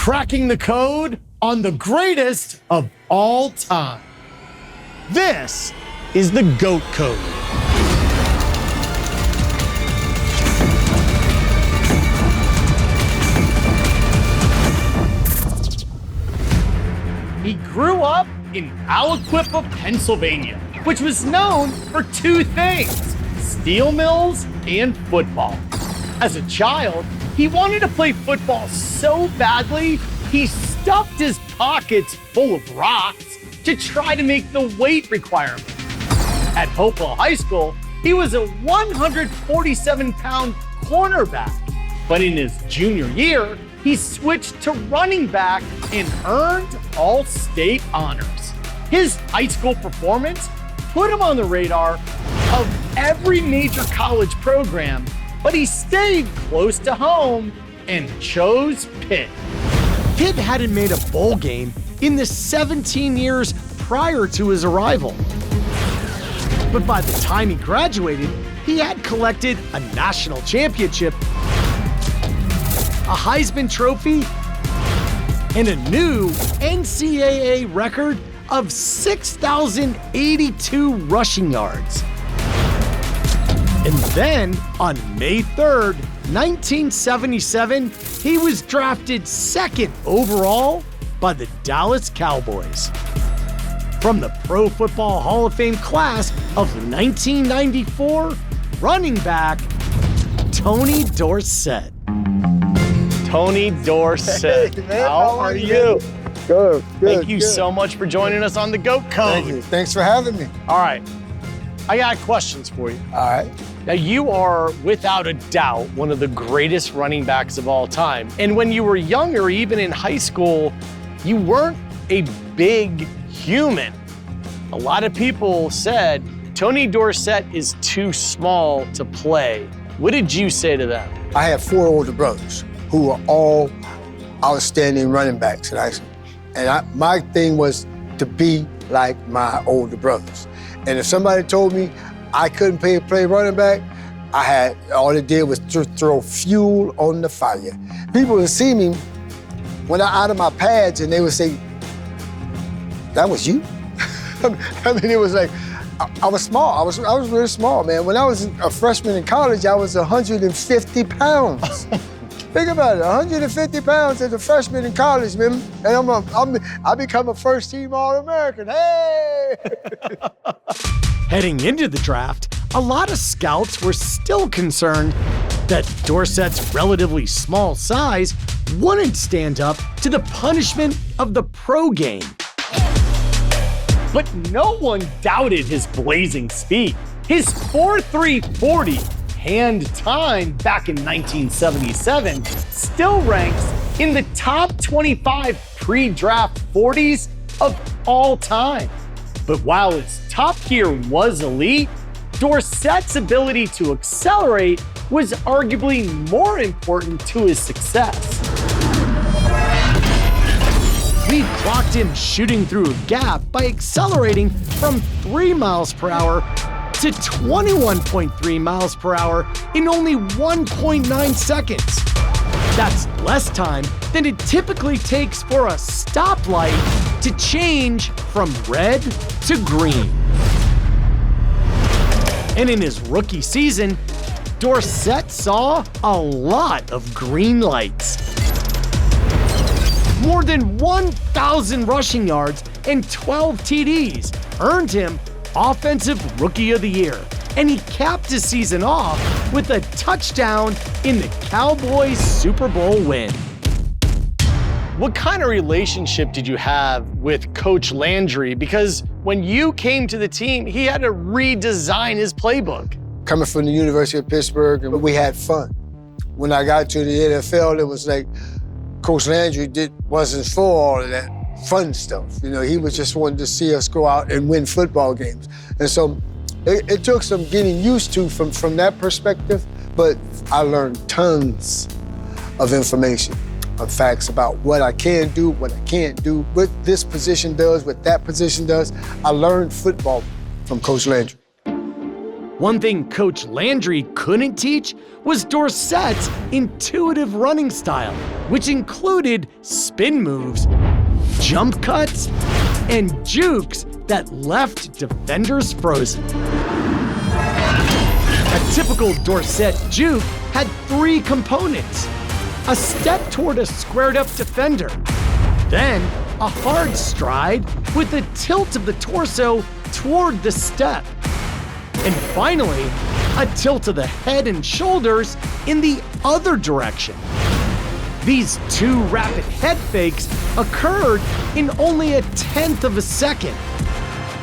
cracking the code on the greatest of all time. This is the GOAT Code. He grew up in Aliquippa, Pennsylvania, which was known for two things: steel mills and football. As a child, he wanted to play football so badly, he stuffed his pockets full of rocks to try to make the weight requirement. At Hopewell High School, he was a 147-pound cornerback, but in his junior year, he switched to running back and earned all-state honors. His high school performance put him on the radar of every major college program, but he stayed close to home and chose Pitt. Pitt hadn't made a bowl game in the 17 years prior to his arrival. But by the time he graduated, he had collected a national championship, a Heisman Trophy, and a new NCAA record of 6,082 rushing yards. And then, on May 3rd, 1977, he was drafted second overall by the Dallas Cowboys. From the Pro Football Hall of Fame class of 1994, running back Tony Dorsett. Tony Dorsett, hey, man, how are you? Good. Thank you so much for joining us on the GOAT Code. Thank you. Thanks for having me. All right, I got questions for you. All right. Now, you are, without a doubt, one of the greatest running backs of all time. And when you were younger, even in high school, you weren't a big human. A lot of people said, Tony Dorsett is too small to play. What did you say to them? I have 4 older brothers who were all outstanding running backs in high school. And my thing was to be like my older brothers. And if somebody told me I couldn't play running back, all it did was throw fuel on the fire. People would see me when I'm out of my pads and they would say, "That was you?" I mean, it was like, I was small. I was really small, man. When I was a freshman in college, I was 150 pounds. Think about it, 150 pounds as a freshman in college, man. And I become a first-team All-American. Hey! Heading into the draft, a lot of scouts were still concerned that Dorsett's relatively small size wouldn't stand up to the punishment of the pro game. But no one doubted his blazing speed. His 4.3 40 hand time back in 1977 still ranks in the top 25 pre-draft 40s of all time. But while his top gear was elite, Dorsett's ability to accelerate was arguably more important to his success. We clocked him shooting through a gap by accelerating from 3 miles per hour to 21.3 miles per hour in only 1.9 seconds. That's less time than it typically takes for a stoplight to change from red to green. And in his rookie season, Dorsett saw a lot of green lights. More than 1,000 rushing yards and 12 TDs earned him Offensive Rookie of the Year, and he capped his season off with a touchdown in the Cowboys Super Bowl win. What kind of relationship did you have with Coach Landry? Because when you came to the team, he had to redesign his playbook. Coming from the University of Pittsburgh, and we had fun. When I got to the NFL, it was like Coach Landry wasn't for all of that fun stuff. You know, he was just wanting to see us go out and win football games. And so it took some getting used to from that perspective, but I learned tons of information, of facts about what I can do, what I can't do, what this position does, what that position does. I learned football from Coach Landry. One thing Coach Landry couldn't teach was Dorsett's intuitive running style, which included spin moves, jump cuts, and jukes that left defenders frozen. A typical Dorsett juke had 3 components: a step toward a squared-up defender, then a hard stride with a tilt of the torso toward the step, and finally, a tilt of the head and shoulders in the other direction. These 2 rapid head fakes occurred in only a 1/10 of a second.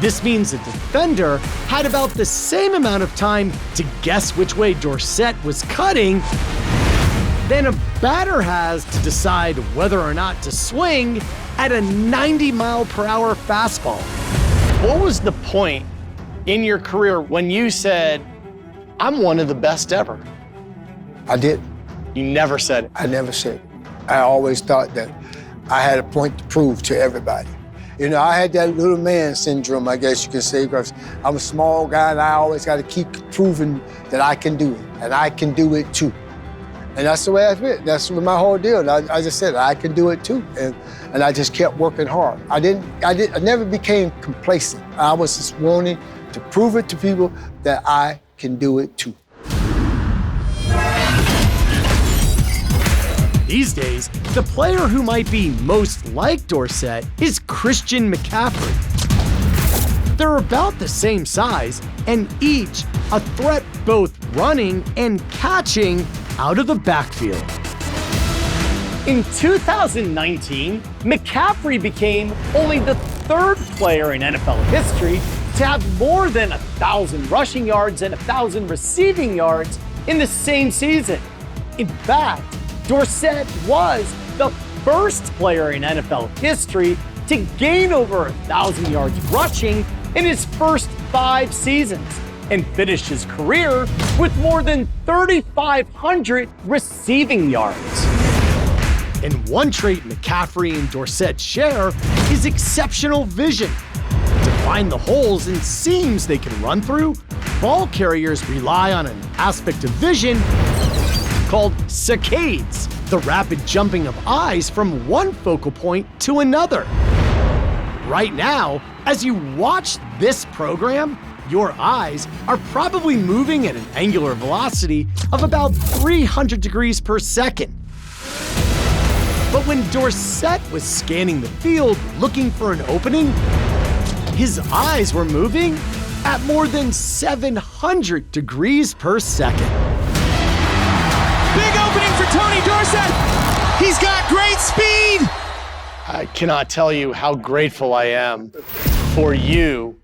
This means the defender had about the same amount of time to guess which way Dorsett was cutting than a batter has to decide whether or not to swing at a 90-mile-per-hour fastball. What was the point in your career when you said, I'm one of the best ever? I didn't. You never said it. I never said it. I always thought that I had a point to prove to everybody. You know, I had that little man syndrome, I guess you could say, because I'm a small guy and I always got to keep proving that I can do it, and I can do it too. And that's the way I feel. That's my whole deal. I just said I can do it too, and I just kept working hard. I never became complacent. I was just wanting to prove it to people that I can do it too. These days, the player who might be most like Dorsett is Christian McCaffrey. They're about the same size, and each a threat both running and catching out of the backfield. In 2019, McCaffrey became only the 3rd player in NFL history to have more than 1,000 rushing yards and 1,000 receiving yards in the same season. In fact, Dorsett was the first player in NFL history to gain over 1,000 yards rushing in his first 5 seasons and finished his career with more than 3,500 receiving yards. And one trait McCaffrey and Dorsett share is exceptional vision. To find the holes and seams they can run through, ball carriers rely on an aspect of vision called saccades, the rapid jumping of eyes from one focal point to another. Right now, as you watch this program, your eyes are probably moving at an angular velocity of about 300 degrees per second. But when Dorsett was scanning the field looking for an opening, his eyes were moving at more than 700 degrees per second. Big opening for Tony Dorsett. He's got great speed. I cannot tell you how grateful I am for you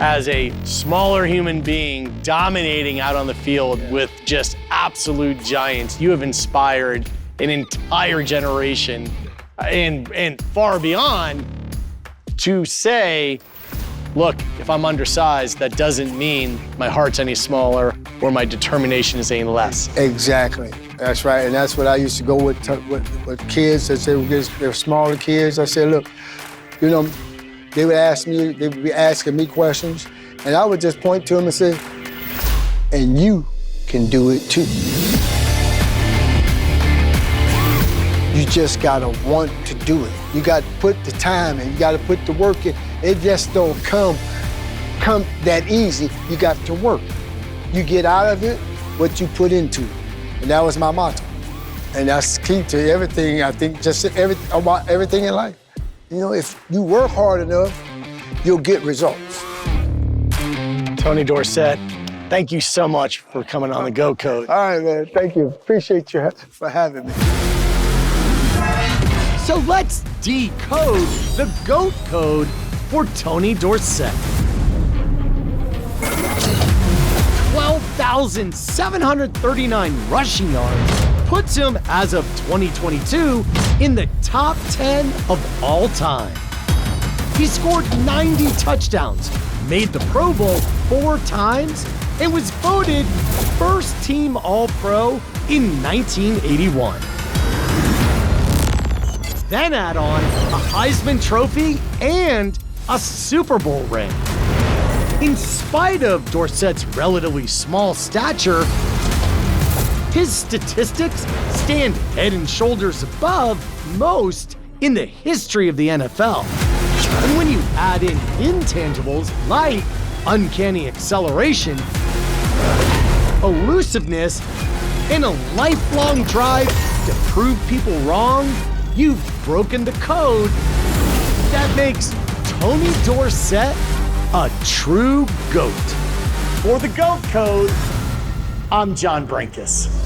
as a smaller human being dominating out on the field with just absolute giants. You have inspired an entire generation and far beyond to say, look, if I'm undersized, that doesn't mean my heart's any smaller or my determination is any less. Exactly. That's right. And that's what I used to go with kids that say they're smaller kids. I said, look, you know, they would be asking me questions, and I would just point to them and say, and you can do it too. You just gotta want to do it. You got to put the time in, you got to put the work in. It just don't come that easy. You got to work. You get out of it what you put into it. And that was my motto. And that's key to everything, I think, just about everything in life. You know, if you work hard enough, you'll get results. Tony Dorsett, thank you so much for coming on the Go Code. All right, man, thank you. Appreciate you for having me. So let's decode the GOAT code for Tony Dorsett. 12,739 rushing yards puts him, as of 2022, in the top 10 of all time. He scored 90 touchdowns, made the Pro Bowl 4 times, and was voted first team All-Pro in 1981. Then add on a Heisman Trophy and a Super Bowl ring. In spite of Dorsett's relatively small stature, his statistics stand head and shoulders above most in the history of the NFL. And when you add in intangibles like uncanny acceleration, elusiveness, and a lifelong drive to prove people wrong, you've broken the code. That makes Tony Dorsett a true GOAT. For the GOAT Code, I'm John Brinkus.